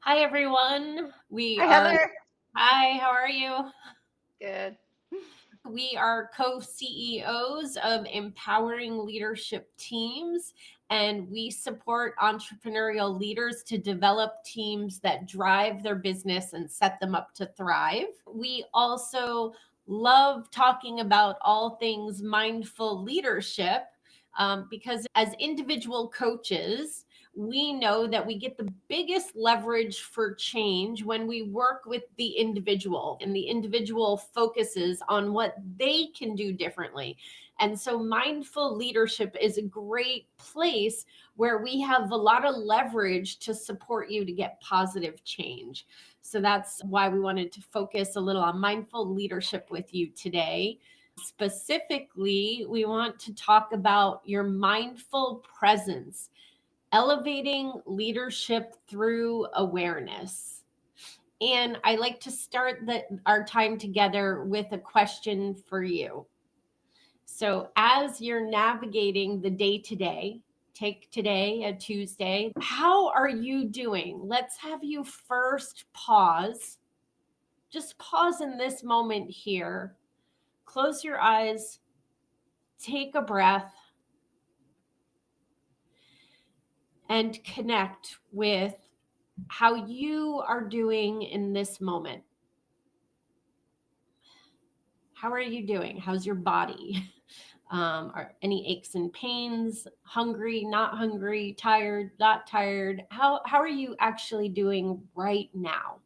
Hi, everyone. Hi, Heather. Hi, how are you? Good. We are co CEOs of empowering leadership teams, and we support entrepreneurial leaders to develop teams that drive their business and set them up to thrive. We also love talking about all things mindful leadership because as individual coaches, we know that we get the biggest leverage for change when we work with the individual and the individual focuses on what they can do differently. And so mindful leadership is a great place where we have a lot of leverage to support you to get positive change. So that's why we wanted to focus a little on mindful leadership with you today. Specifically, we want to talk about your mindful presence, elevating leadership through awareness. And I like to start our time together with a question for you. So, as you're navigating the day to day, take today, a Tuesday, how are you doing? Let's have you first pause. Just pause in this moment here. Close your eyes, take a breath, and connect with how you are doing in this moment. How are you doing? How's your body? Are any aches and pains? Hungry, not hungry, tired, not tired? How are you actually doing right now?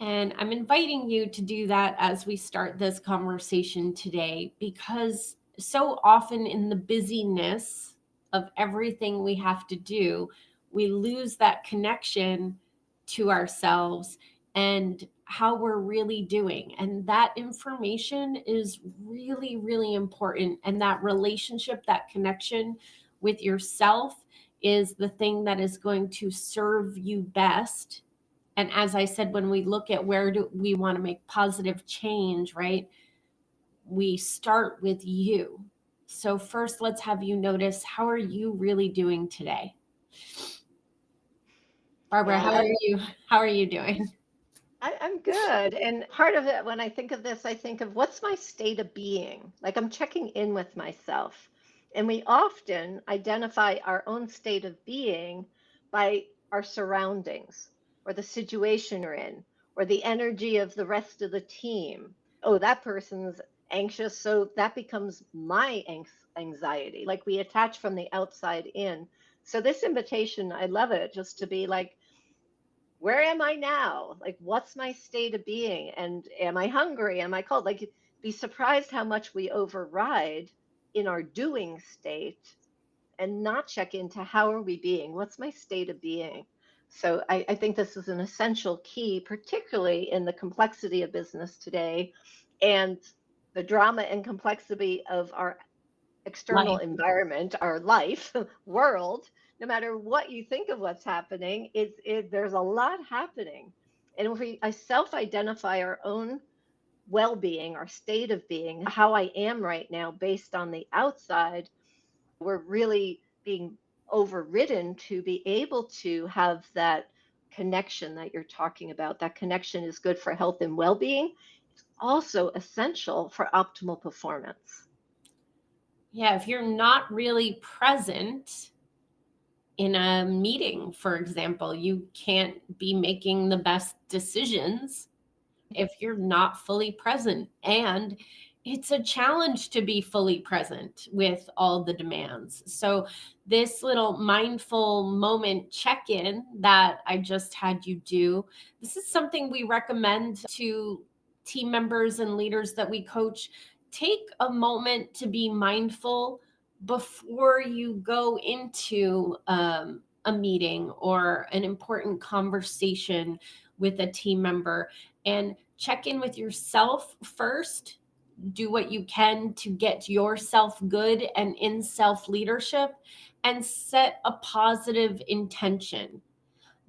And I'm inviting you to do that as we start this conversation today, because so often in the busyness of everything we have to do, we lose that connection to ourselves and how we're really doing. And that information is really, really important. And that relationship, that connection with yourself is the thing that is going to serve you best. And as I said, when we look at where do we want to make positive change, right? We start with you. So first, let's have you notice, how are you really doing today? Barbara, Yeah, how are you doing? I'm good. And part of it, when I think of this, I think of what's my state of being? Like I'm checking in with myself. And we often identify our own state of being by our surroundings or the situation we're in or the energy of the rest of the team. Oh, that person's anxious. So that becomes my anxiety. Like we attach from the outside in. So this invitation, I love it just to be like, where am I now? Like, what's my state of being? And am I hungry? Am I cold? Like, be surprised how much we override in our doing state and not check into how are we being? What's my state of being? So I think this is an essential key, particularly in the complexity of business today and the drama and complexity of our external Life. environment, our life, world, no matter what you think of what's happening, there's a lot happening. And if we self-identify our own well-being, our state of being, how I am right now based on the outside, we're really being overridden to be able to have that connection that you're talking about. That connection is good for health and well-being. It's also essential for optimal performance. Yeah, if you're not really present in a meeting, for example, you can't be making the best decisions if you're not fully present. And it's a challenge to be fully present with all the demands. So, this little mindful moment check in that I just had you do, this is something we recommend to team members and leaders that we coach. Take a moment to be mindful before you go into a meeting or an important conversation with a team member, and check in with yourself first. Do what you can to get yourself good and in self leadership, and set a positive intention.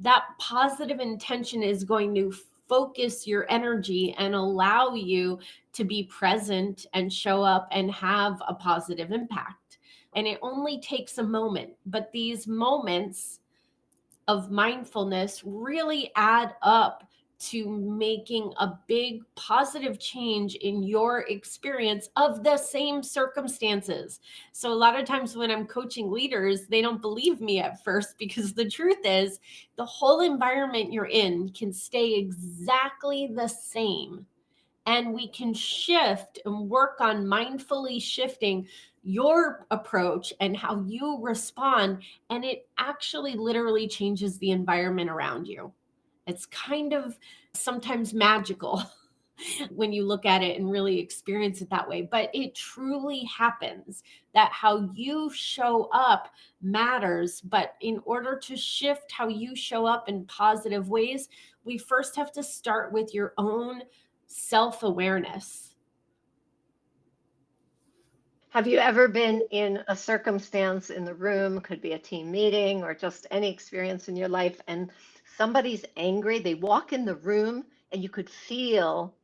That positive intention is going to focus your energy and allow you to be present and show up and have a positive impact. And it only takes a moment, but these moments of mindfulness really add up to making a big positive change in your experience of the same circumstances. So, a lot of times when I'm coaching leaders, they don't believe me at first because the truth is, the whole environment you're in can stay exactly the same, and we can shift and work on mindfully shifting your approach and how you respond, and it actually literally changes the environment around you. It's kind of sometimes magical when you look at it and really experience it that way, but it truly happens that how you show up matters. But in order to shift how you show up in positive ways, we first have to start with your own self awareness. Have you ever been in a circumstance in the room, could be a team meeting or just any experience in your life, and somebody's angry? They walk in the room and you could feel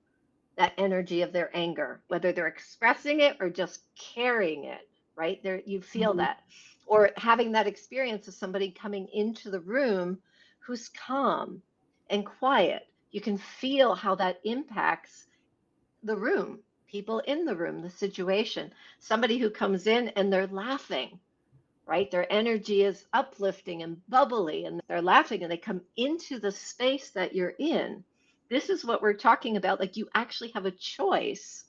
that energy of their anger, whether they're expressing it or just carrying it, right? There, you feel Mhm. that. Or having that experience of somebody coming into the room who's calm and quiet. You can feel how that impacts the room, people in the room, the situation. Somebody who comes in and they're laughing, right? Their energy is uplifting and bubbly, and they're laughing and they come into the space that you're in. This is what we're talking about. Like, you actually have a choice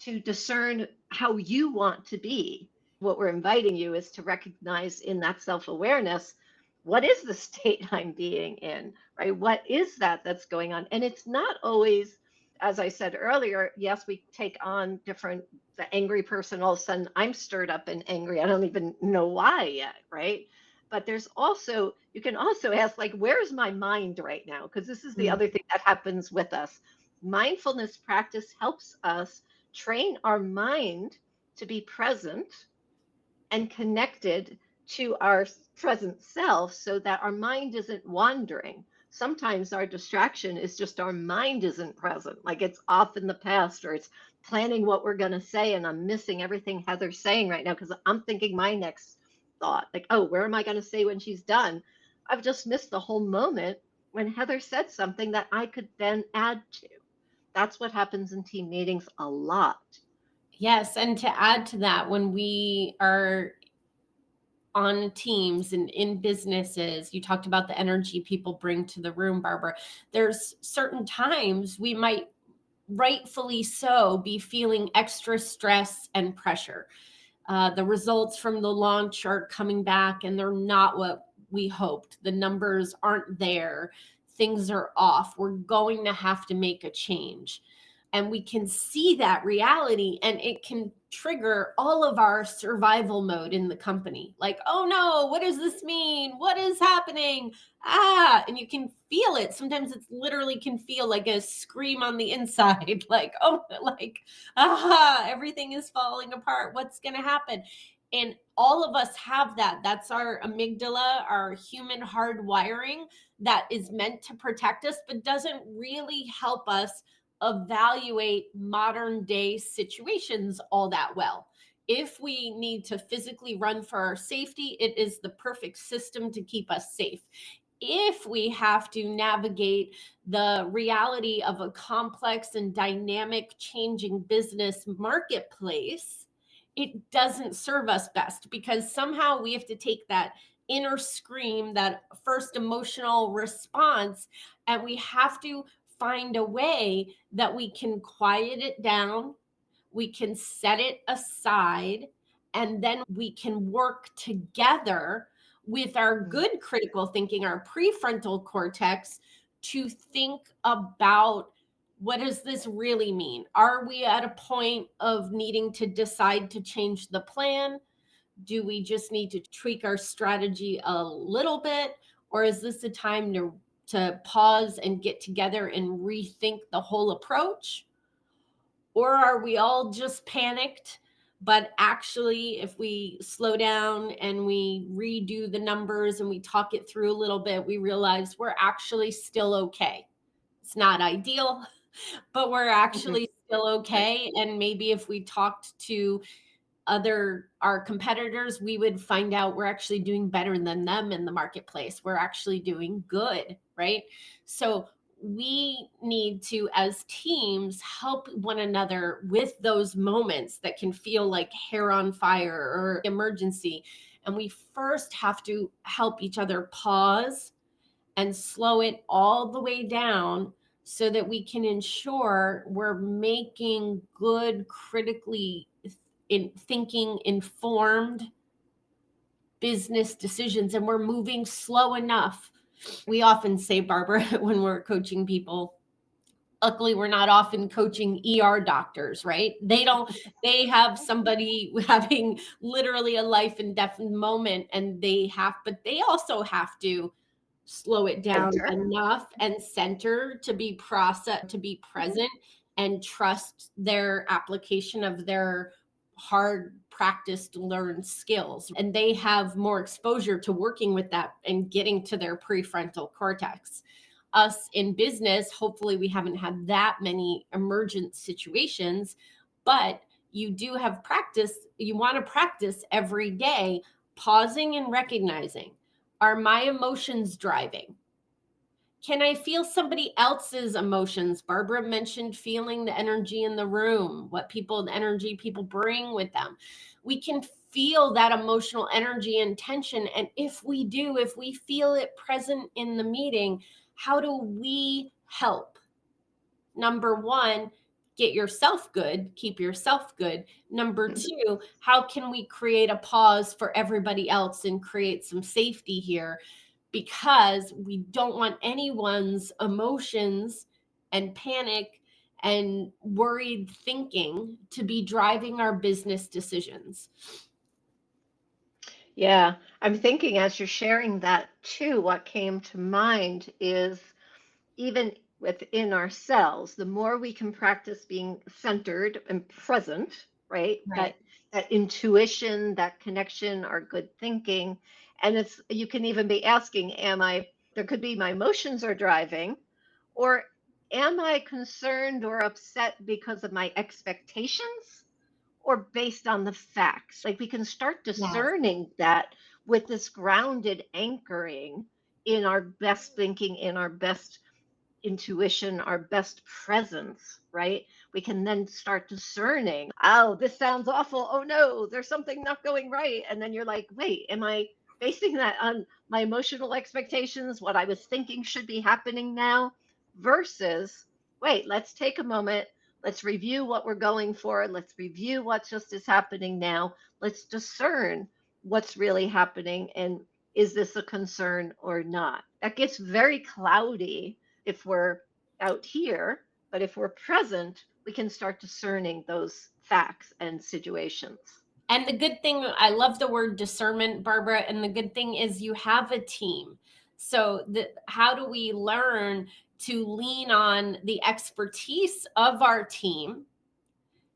to discern how you want to be. What we're inviting you is to recognize in that self awareness, what is the state I'm being in, right? What is that that's going on? And it's not always, as I said earlier, yes, we take on different, the angry person, all of a sudden I'm stirred up and angry. I don't even know why yet, right? But there's also, you can also ask, like, where's my mind right now? Because this is the Mm. other thing that happens with us. Mindfulness practice helps us train our mind to be present and connected to our present self so that our mind isn't wandering. Sometimes our distraction is just our mind isn't present, like it's off in the past or it's planning what we're going to say. And I'm missing everything Heather's saying right now because I'm thinking my next thought, like, oh, where am I going to say when she's done? I've just missed the whole moment when Heather said something that I could then add to. That's what happens in team meetings a lot. Yes, and to add to that, when we are on teams and in businesses, you talked about the energy people bring to the room, Barbara. There's certain times we might rightfully so be feeling extra stress and pressure. The results from the launch are coming back and they're not what we hoped. The numbers aren't there. Things are off. We're going to have to make a change. And we can see that reality, and it can trigger all of our survival mode in the company. Like, oh no, what does this mean? What is happening? And you can feel it. Sometimes it's literally can feel like a scream on the inside, like, oh, like, everything is falling apart. What's going to happen? And all of us have that. That's our amygdala, our human hardwiring that is meant to protect us, but doesn't really help us evaluate modern day situations all that well. If we need to physically run for our safety, it is the perfect system to keep us safe. If we have to navigate the reality of a complex and dynamic changing business marketplace, it doesn't serve us best because somehow we have to take that inner scream, that first emotional response, and we have to find a way that we can quiet it down, we can set it aside, and then we can work together with our Mm. good critical thinking, our prefrontal cortex, to think about what does this really mean? Are we at a point of needing to decide to change the plan? Do we just need to tweak our strategy a little bit? Or is this a time to pause and get together and rethink the whole approach? Or are we all just panicked? But actually, if we slow down and we redo the numbers and we talk it through a little bit, we realize we're actually still okay. It's not ideal, but we're Mhm. actually still Right. okay. And maybe if we talked to other our competitors, we would find out we're actually doing better than them in the marketplace. We're actually doing good, right? So we need to, as teams, help one another with those moments that can feel like hair on fire or emergency. And we first have to help each other pause and slow it all the way down so that we can ensure we're making good, critically in thinking, informed business decisions, and we're moving slow enough. We often say, Barbara, when we're coaching people, luckily we're not often coaching doctors, right? They have somebody having literally a life and death moment, and but they also have to slow it down Center. enough and center to be to be Mhm. present and trust their application of their hard practiced learned skills, and they have more exposure to working with that and getting to their prefrontal cortex. Us in business, hopefully we haven't had that many emergent situations, but you do have practice. You want to practice every day, pausing and recognizing, are my emotions driving? Can I feel somebody else's emotions? Barbara mentioned feeling the energy in the room, the energy people bring with them. We can feel that emotional energy and tension. And if we feel it present in the meeting, how do we help? Number one, get yourself good, keep yourself good. Number two, how can we create a pause for everybody else and create some safety here? Because we don't want anyone's emotions and panic and worried thinking to be driving our business decisions. Yeah, I'm thinking as you're sharing that too, what came to mind is even within ourselves, the more we can practice being centered and present, right? Right. That intuition, that connection, our good thinking. And it's you can even be asking, am I there could be my emotions are driving, or am I concerned or upset because of my expectations? Or based on the facts. Like we can start Yes. discerning that with this grounded anchoring in our best thinking, in our best intuition, our best presence, right? We can then start discerning, oh, this sounds awful. Oh no, there's something not going right. And then you're like, wait, am I basing that on my emotional expectations, what I was thinking should be happening now? Versus, wait, let's take a moment. Let's review what we're going for. Let's review what just is happening now. Let's discern what's really happening and is this a concern or not? That gets very cloudy if we're out here, but if we're present, we can start discerning those facts and situations. And the good thing, I love the word discernment, Barbara. And the good thing is you have a team. So, how do we learn to lean on the expertise of our team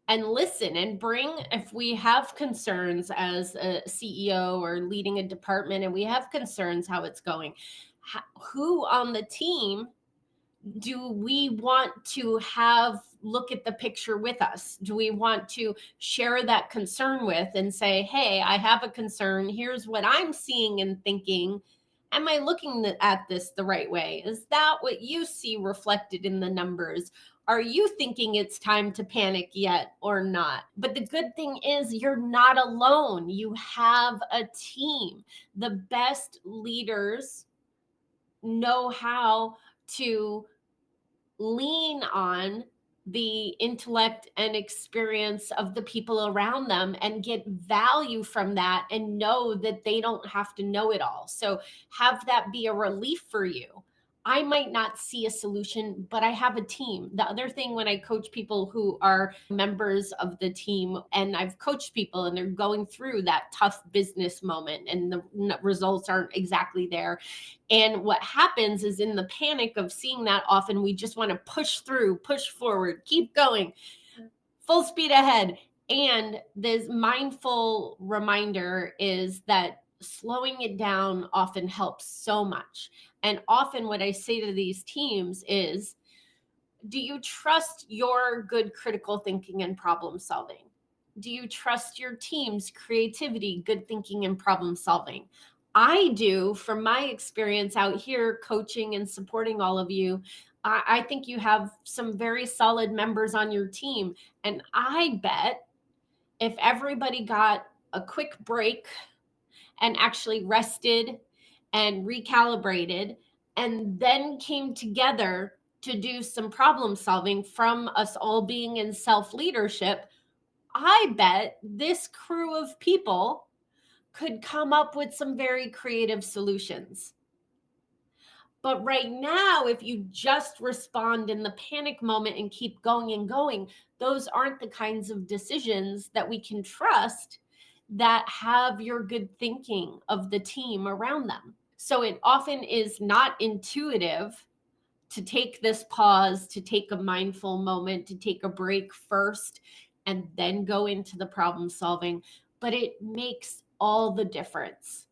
and listen and bring, if we have concerns as a CEO or leading a department and we have concerns how it's going, who on the team do we want to have look at the picture with us? Do we want to share that concern with and say, hey, I have a concern. Here's what I'm seeing and thinking. Am I looking at this the right way? Is that what you see reflected in the numbers? Are you thinking it's time to panic yet or not? But the good thing is, you're not alone. You have a team. The best leaders know how to lean on the intellect and experience of the people around them and get value from that and know that they don't have to know it all. So have that be a relief for you. I might not see a solution, but I have a team. The other thing, when I coach people who are members of the team, and I've coached people and they're going through that tough business moment and the results aren't exactly there, and what happens is, in the panic of seeing that, often we just want to push through, push forward, keep going, full speed ahead. And this mindful reminder is that slowing it down often helps so much. And often, what I say to these teams is, do you trust your good critical thinking and problem solving? Do you trust your team's creativity, good thinking, and problem solving? I do. From my experience out here coaching and supporting all of you, I think you have some very solid members on your team. And I bet if everybody got a quick break and actually rested and recalibrated and then came together to do some problem solving from us all being in self leadership, I bet this crew of people could come up with some very creative solutions. But right now, if you just respond in the panic moment and keep going and going, those aren't the kinds of decisions that we can trust that have your good thinking of the team around them. So it often is not intuitive to take this pause, to take a mindful moment, to take a break first, and then go into the problem solving. But it makes all the difference.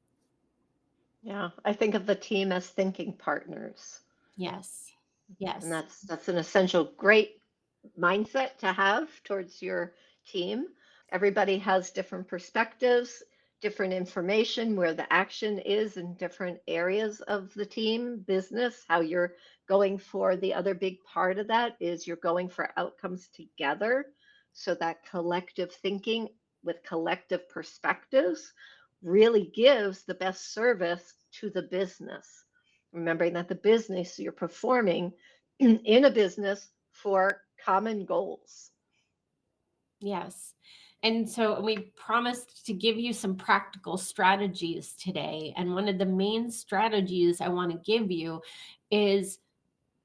Yeah, I think of the team as thinking partners. Yes. And Yes. that's an essential great mindset to have towards your team. Everybody has different perspectives, different information where the action is in different areas of the team, business, how you're going for the other big part of that is you're going for outcomes together. So that collective thinking with collective perspectives really gives the best service to the business. Remembering that the business you're performing in a business for common goals. Yes. And so we promised to give you some practical strategies today. And one of the main strategies I want to give you is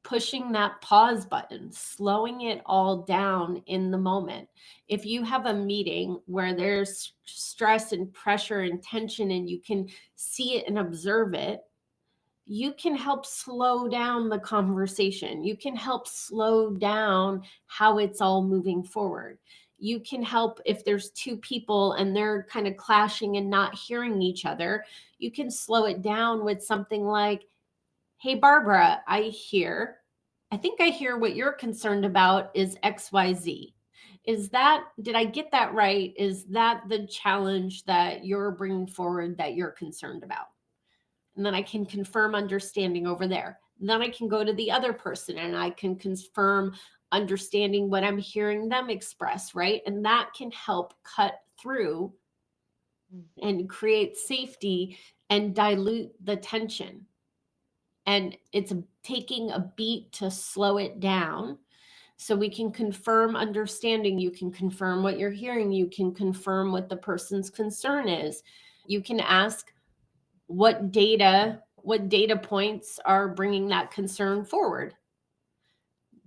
pushing that pause button, slowing it all down in the moment. If you have a meeting where there's stress and pressure and tension and you can see it and observe it, you can help slow down the conversation. You can help slow down how it's all moving forward. You can help if there's two people and they're kind of clashing and not hearing each other. You can slow it down with something like, hey, Barbara, I think I hear what you're concerned about is XYZ. Did I get that right? Is that the challenge that you're bringing forward that you're concerned about? And then I can confirm understanding over there. And then I can go to the other person and I can confirm understanding what I'm hearing them express, right? And that can help cut through and create safety and dilute the tension. And it's taking a beat to slow it down so we can confirm understanding. You can confirm what you're hearing. You can confirm what the person's concern is. You can ask what data points are bringing that concern forward.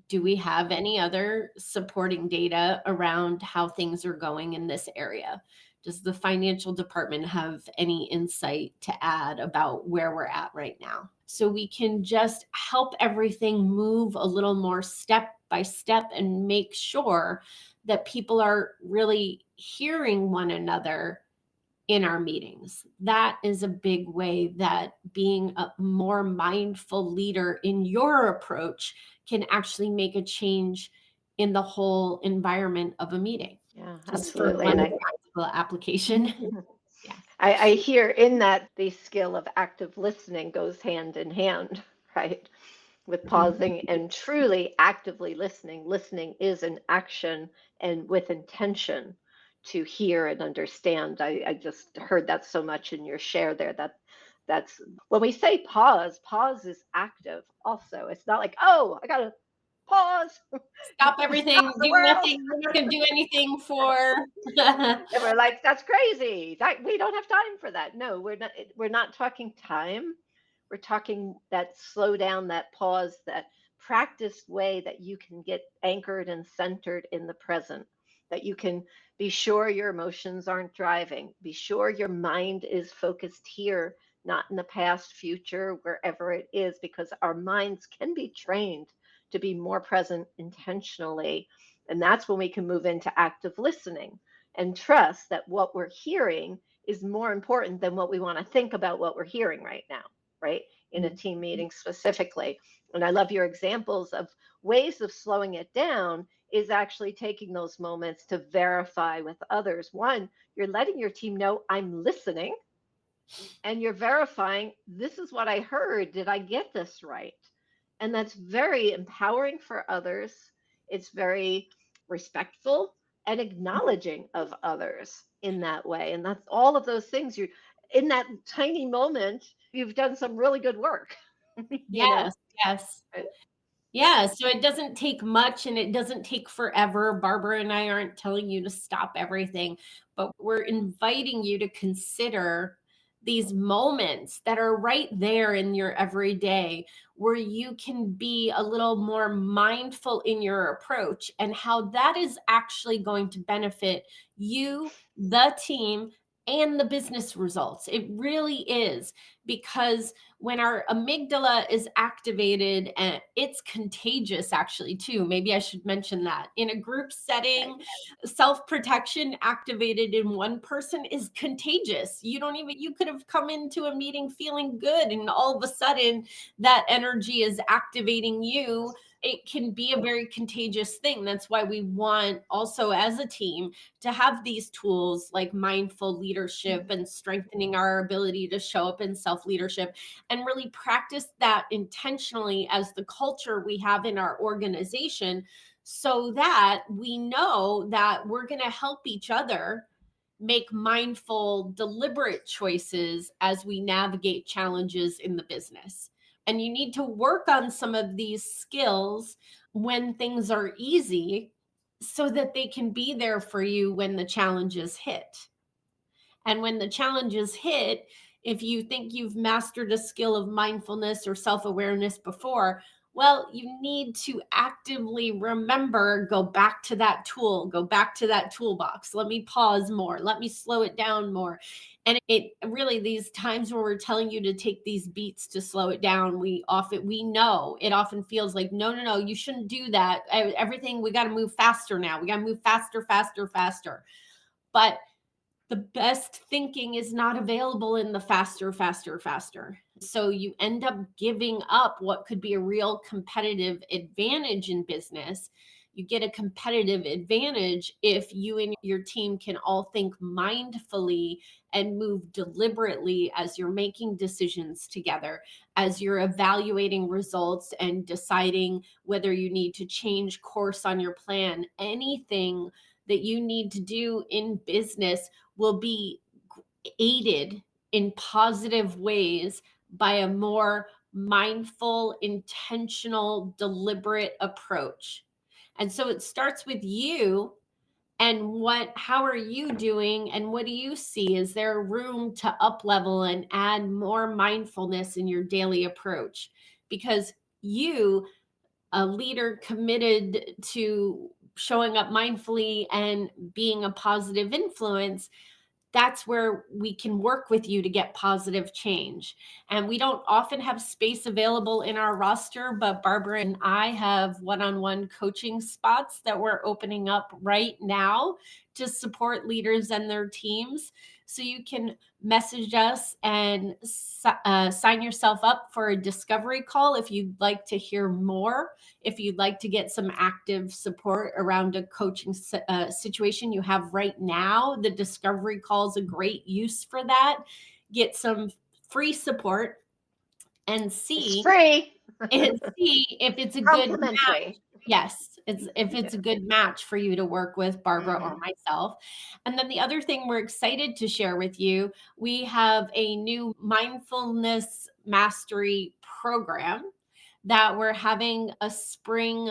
Do we have any other supporting data around how things are going in this area? Does the financial department have any insight to add about where we're at right now? So we can just help everything move a little more step by step and make sure that people are really hearing one another in our meetings. That is a big way that being a more mindful leader in your approach can actually make a change in the whole environment of a meeting. Yeah, Just for absolutely. one And practical application. Yeah. I hear in that the skill of active listening goes hand in hand, right? With Mhm. pausing and truly actively listening. Listening is an action and with intention to hear and understand. I just heard that so much in your share there. That's when we say pause, pause is active also. It's not like, oh, I gotta pause, Stop everything, stop the do world. nothing. We're not going to do anything for. And we're like, that's crazy. We don't have time for that. No, we're not talking time. We're talking that slow down, that pause, that practiced way that you can get anchored and centered in the present, that you can be sure your emotions aren't driving, be sure your mind is focused here, not in the past, future, wherever it is, because our minds can be trained to be more present intentionally. And that's when we can move into active listening and trust that what we're hearing is more important than what we want to think about what we're hearing right now, right? In a team meeting specifically. And I love your examples of ways of slowing it down is actually taking those moments to verify with others. One, you're letting your team know I'm listening, and you're verifying this is what I heard. Did I get this right? And that's very empowering for others. It's very respectful and acknowledging of others in that way. And that's all of those things you in that tiny moment, you've done some really good work, you know. Yes, yes. Uh, Yeah, so it doesn't take much and it doesn't take forever. Barbara and I aren't telling you to stop everything, but we're inviting you to consider these moments that are right there in your everyday where you can be a little more mindful in your approach and how that is actually going to benefit you, the team, and the business results. It really is because when our amygdala is activated, and it's contagious actually too, maybe I should mention that in a group okay. setting, self-protection activated in one person is contagious. You don't even, you could have come into a meeting feeling good and all of a sudden that energy is activating you. It can be a very contagious thing. That's why we want also as a team to have these tools like mindful leadership and strengthening our ability to show up in self leadership and really practice that intentionally as the culture we have in our organization so that we know that we're going to help each other make mindful, deliberate choices as we navigate challenges in the business. And you need to work on some of these skills when things are easy so that they can be there for you when the challenges hit. And when the challenges hit, if you think you've mastered a skill of mindfulness or self awareness before, well, you need to actively remember, go back to that tool, go back to that toolbox. Let me pause more, let me slow it down more. And it really, these times where we're telling you to take these beats to slow it down, we know it often feels like, no, no, no, you shouldn't do that. Everything, we got to move faster now. We got to move faster, faster, faster. But the best thinking is not available in the faster, faster, faster. So you end up giving up what could be a real competitive advantage in business. You get a competitive advantage if you and your team can all think mindfully and move deliberately as you're making decisions together, as you're evaluating results and deciding whether you need to change course on your plan. Anything that you need to do in business will be aided in positive ways by a more mindful, intentional, deliberate approach. And so it starts with you and how are you doing and what do you see? Is there room to up level and add more mindfulness in your daily approach? Because you, a leader committed to showing up mindfully and being a positive influence, that's where we can work with you to get positive change. And we don't often have space available in our roster, but Barbara and I have one on one coaching spots that we're opening up right now to support leaders and their teams. So you can message us and sign yourself up for a discovery call if you'd like to hear more. If you'd like to get some active support around a coaching situation you have right now, the discovery call is a great use for that. Get some free support and It's see free. if it's It's a good match. complimentary. Yes, it's if it's Yeah. a good match for you to work with Barbara or Hmm. myself. And then the other thing we're excited to share with you, we have a new mindfulness mastery program that we're having a spring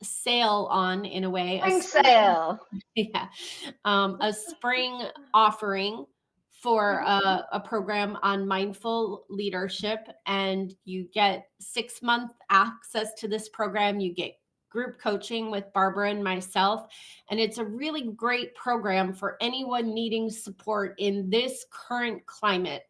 sale on, in a way, a Spring spring sale. yeah, a spring offering for Mhm. a program on mindful leadership, and you get 6 month access to this program. You get group coaching with Barbara and myself, and it's a really great program for anyone needing support in this current climate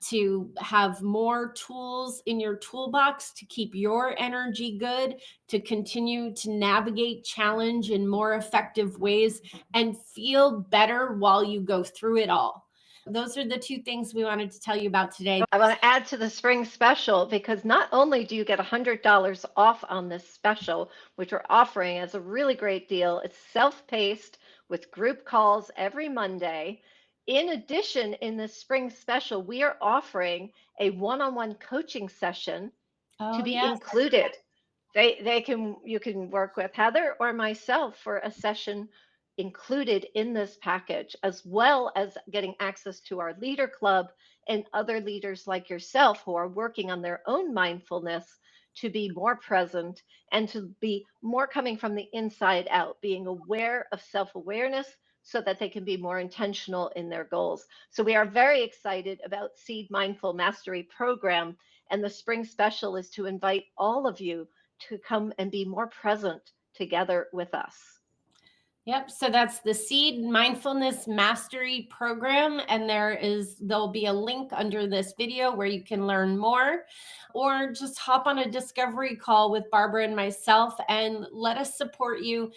to have more tools in your toolbox to keep your energy good, to continue to navigate challenge in more effective ways, and feel better while you go through it all. Those are the two things we wanted to tell you about today. I want to add to the spring special because not only do you get $100 off on this special, which we're offering as a really great deal, it's self-paced with group calls every Monday. In addition, in this spring special, we are offering a one-on-one coaching session to Oh, be yes. included. They can you can work with Heather or myself for a session included in this package, as well as getting access to our leader club and other leaders like yourself who are working on their own mindfulness to be more present and to be more coming from the inside out, being aware of self-awareness so that they can be more intentional in their goals. So we are very excited about Seed Mindful Mastery program, and the spring special is to invite all of you to come and be more present together with us. Yep. So that's the Seed Mindfulness Mastery Program. And there'll be a link under this video where you can learn more, or just hop on a discovery call with Barbara and myself and let us support you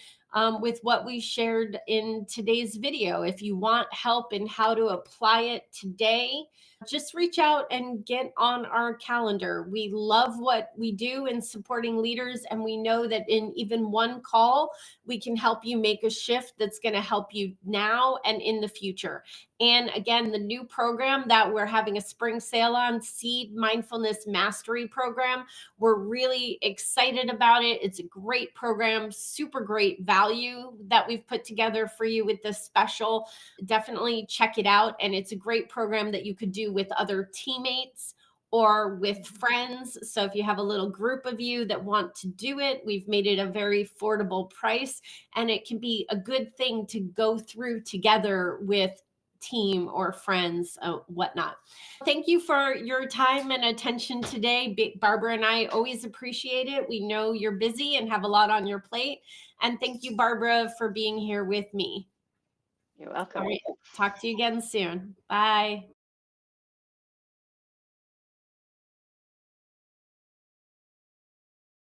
with what we shared in today's video. If you want help in how to apply it today, just reach out and get on our calendar. We love what we do in supporting leaders, and we know that in even one call, we can help you make a shift that's going to help you now and in the future. And again, the new program that we're having a spring sale on, Seed Mindfulness Mastery Program, we're really excited about it. It's a great program, super great value that we've put together for you with this special. Definitely check it out. And it's a great program that you could do with other teammates or with friends. So if you have a little group of you that want to do it, we've made it a very affordable price, and it can be a good thing to go through together with team or friends, whatnot. Thank you for your time and attention today. Barbara and I always appreciate it. We know you're busy and have a lot on your plate. And thank you, Barbara, for being here with me. You're All welcome. right. Talk to you again soon. Bye.